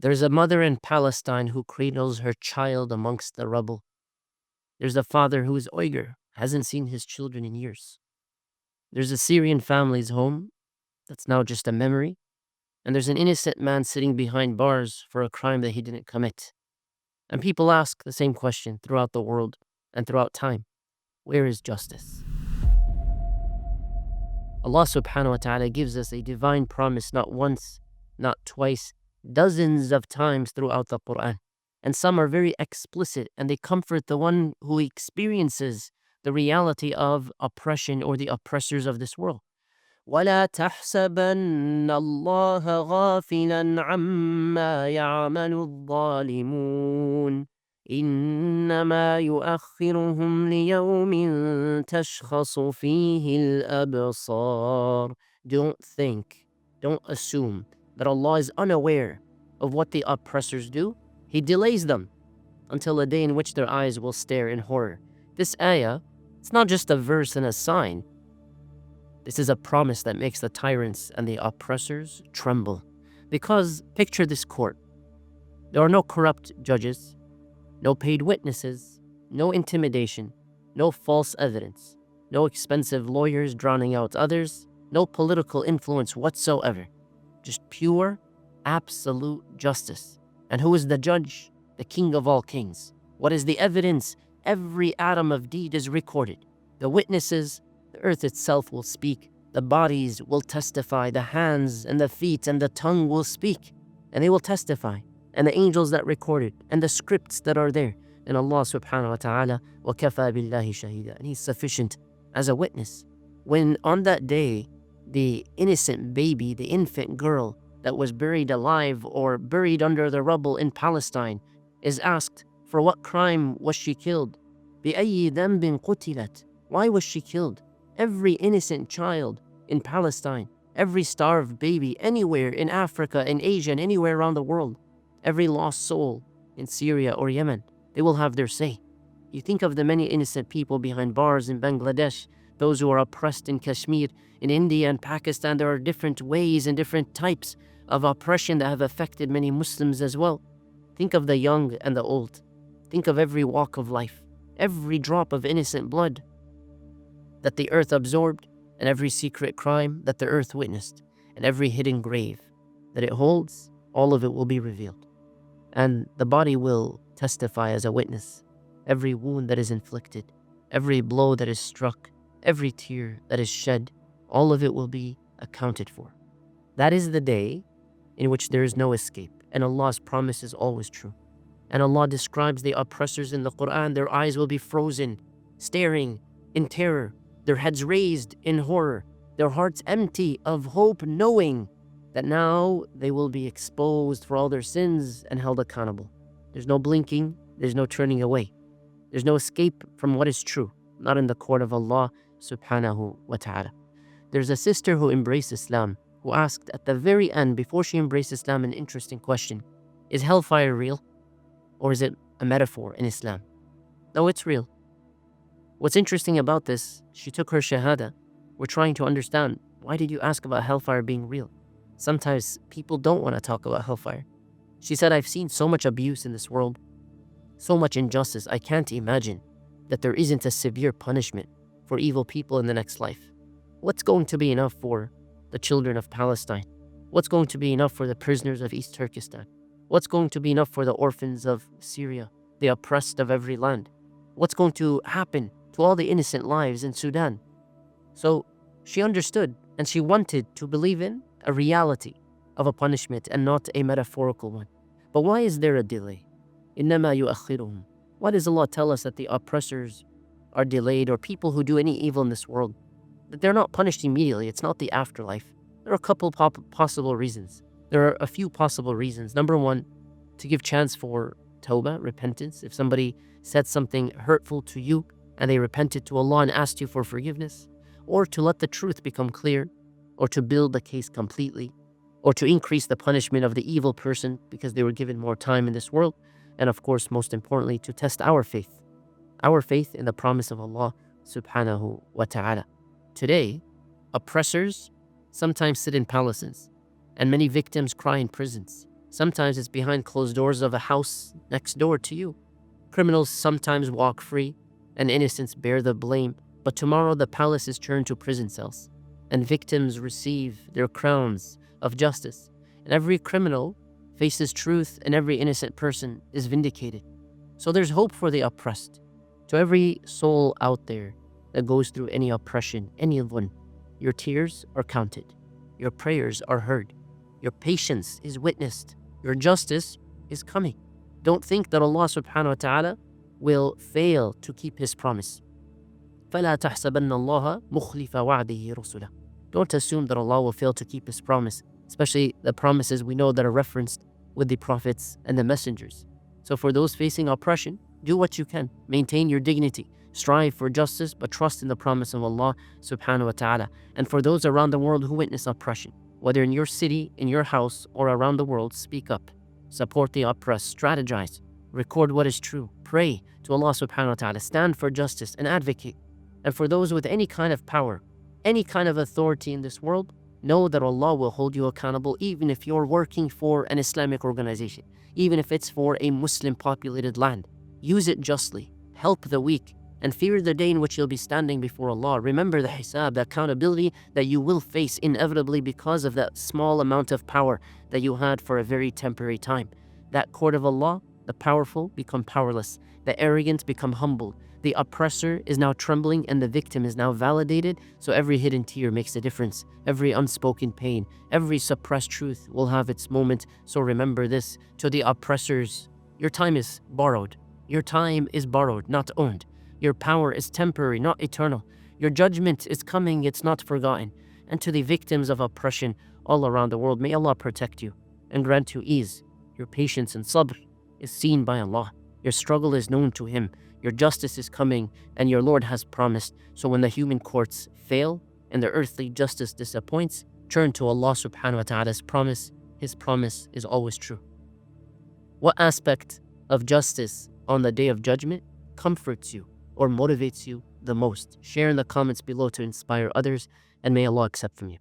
There's a mother in Palestine who cradles her child amongst the rubble. There's a father who is Uyghur, hasn't seen his children in years. There's a Syrian family's home that's now just a memory. And there's an innocent man sitting behind bars for a crime that he didn't commit. And people ask the same question throughout the world and throughout time. Where is justice? Allah subhanahu wa ta'ala gives us a divine promise not once, not twice, dozens of times throughout the Quran. And some are very explicit and they comfort the one who experiences the reality of oppression or the oppressors of this world. وَلَا تَحْسَبَنَّ اللَّهَ غَافِلًا عَمَّا يَعْمَلُ الظَّالِمُونَ إِنَّمَا يُؤَخِّرُهُمْ لِيَوْمٍ تَشْخَصُ فِيهِ الْأَبْصَارُ. Don't assume that Allah is unaware of what the oppressors do. He delays them until a day in which their eyes will stare in horror. This ayah, it's not just a verse and a sign. This is a promise that makes the tyrants and the oppressors tremble. Because picture this court. There are no corrupt judges, no paid witnesses, no intimidation, no false evidence, no expensive lawyers drowning out others, no political influence whatsoever. Just pure, absolute justice. And who is the judge? The King of all kings. What is the evidence? Every atom of deed is recorded. The witnesses, the earth itself will speak. The bodies will testify. The hands and the feet and the tongue will speak. And they will testify. And the angels that recorded. And the scripts that are there. And Allah subhanahu wa ta'ala, وَكَفَى بِاللَّهِ شَهِيدًا. And He's sufficient as a witness. When on that day, the innocent baby, the infant girl that was buried alive or buried under the rubble in Palestine is asked, for what crime was she killed? بِأَيِّ ذَنْبٍ قُتِلَتْ. Why was she killed? Every innocent child in Palestine, every starved baby anywhere in Africa, in Asia, and anywhere around the world, every lost soul in Syria or Yemen, they will have their say. You think of the many innocent people behind bars in Bangladesh, those who are oppressed in Kashmir, in India and Pakistan. There are different ways and different types of oppression that have affected many Muslims as well. Think of the young and the old. Think of every walk of life, every drop of innocent blood that the earth absorbed, and every secret crime that the earth witnessed, and every hidden grave that it holds. All of it will be revealed. And the body will testify as a witness. Every wound that is inflicted, every blow that is struck, every tear that is shed, all of it will be accounted for. That is the day in which there is no escape, and Allah's promise is always true. And Allah describes the oppressors in the Quran. Their eyes will be frozen, staring in terror, their heads raised in horror, their hearts empty of hope, knowing that now they will be exposed for all their sins and held accountable. There's no blinking, there's no turning away. There's no escape from what is true, not in the court of Allah subhanahu wa ta'ala. There's a sister who embraced Islam, who asked at the very end, before she embraced Islam, an interesting question. Is hellfire real? Or is it a metaphor in Islam? No, it's real. What's interesting about this, she took her shahada. We're trying to understand, why did you ask about hellfire being real? Sometimes people don't want to talk about hellfire. She said, I've seen so much abuse in this world, so much injustice. I can't imagine that there isn't a severe punishment for evil people in the next life. What's going to be enough for the children of Palestine? What's going to be enough for the prisoners of East Turkestan? What's going to be enough for the orphans of Syria, the oppressed of every land? What's going to happen to all the innocent lives in Sudan? So she understood, and she wanted to believe in a reality of a punishment and not a metaphorical one. But why is there a delay? إِنَّمَا يُؤَخِّرُهُمْ. Why does Allah tell us that the oppressors are delayed, or people who do any evil in this world, that they're not punished immediately? It's not the afterlife. There are a couple possible reasons. There are a few possible reasons. Number one, to give chance for tawbah, repentance. If somebody said something hurtful to you and they repented to Allah and asked you for forgiveness, or to let the truth become clear, or to build the case completely, or to increase the punishment of the evil person because they were given more time in this world, and of course, most importantly, to test our faith in the promise of Allah subhanahu wa ta'ala. Today, oppressors sometimes sit in palaces, and many victims cry in prisons. Sometimes it's behind closed doors of a house next door to you. Criminals sometimes walk free, and innocents bear the blame, but tomorrow the palace is turned to prison cells, and victims receive their crowns of justice, and every criminal faces truth, and every innocent person is vindicated. So there's hope for the oppressed. To every soul out there that goes through any oppression, any one, your tears are counted, your prayers are heard, your patience is witnessed, your justice is coming. Don't think that Allah subhanahu wa ta'ala will fail to keep His promise. فَلَا تَحْسَبَنَّ اللَّهَ مُخْلِفَ وَعْدِهِ رُسُلَهُ. Don't assume that Allah will fail to keep His promise, especially the promises we know that are referenced with the prophets and the messengers. So for those facing oppression, do what you can. Maintain your dignity. Strive for justice, but trust in the promise of Allah subhanahu wa ta'ala. And for those around the world who witness oppression, whether in your city, in your house, or around the world, speak up. Support the oppressed. Strategize. Record what is true. Pray to Allah subhanahu wa ta'ala. Stand for justice and advocate. And for those with any kind of power, any kind of authority in this world, know that Allah will hold you accountable even if you're working for an Islamic organization, even if it's for a Muslim populated land. Use it justly. Help the weak. And fear the day in which you'll be standing before Allah. Remember the hisab, the accountability that you will face inevitably because of that small amount of power that you had for a very temporary time. That court of Allah, the powerful become powerless. The arrogant become humble. The oppressor is now trembling and the victim is now validated. So every hidden tear makes a difference. Every unspoken pain, every suppressed truth will have its moment. So remember this. To the oppressors, your time is borrowed. Your time is borrowed, not owned. Your power is temporary, not eternal. Your judgment is coming, it's not forgotten. And to the victims of oppression all around the world, may Allah protect you and grant you ease. Your patience and sabr is seen by Allah. Your struggle is known to Him. Your justice is coming, and your Lord has promised. So when the human courts fail and the earthly justice disappoints, turn to Allah subhanahu wa ta'ala's promise. His promise is always true. What aspect of justice on the Day of Judgment comforts you or motivates you the most? Share in the comments below to inspire others, and may Allah accept from you.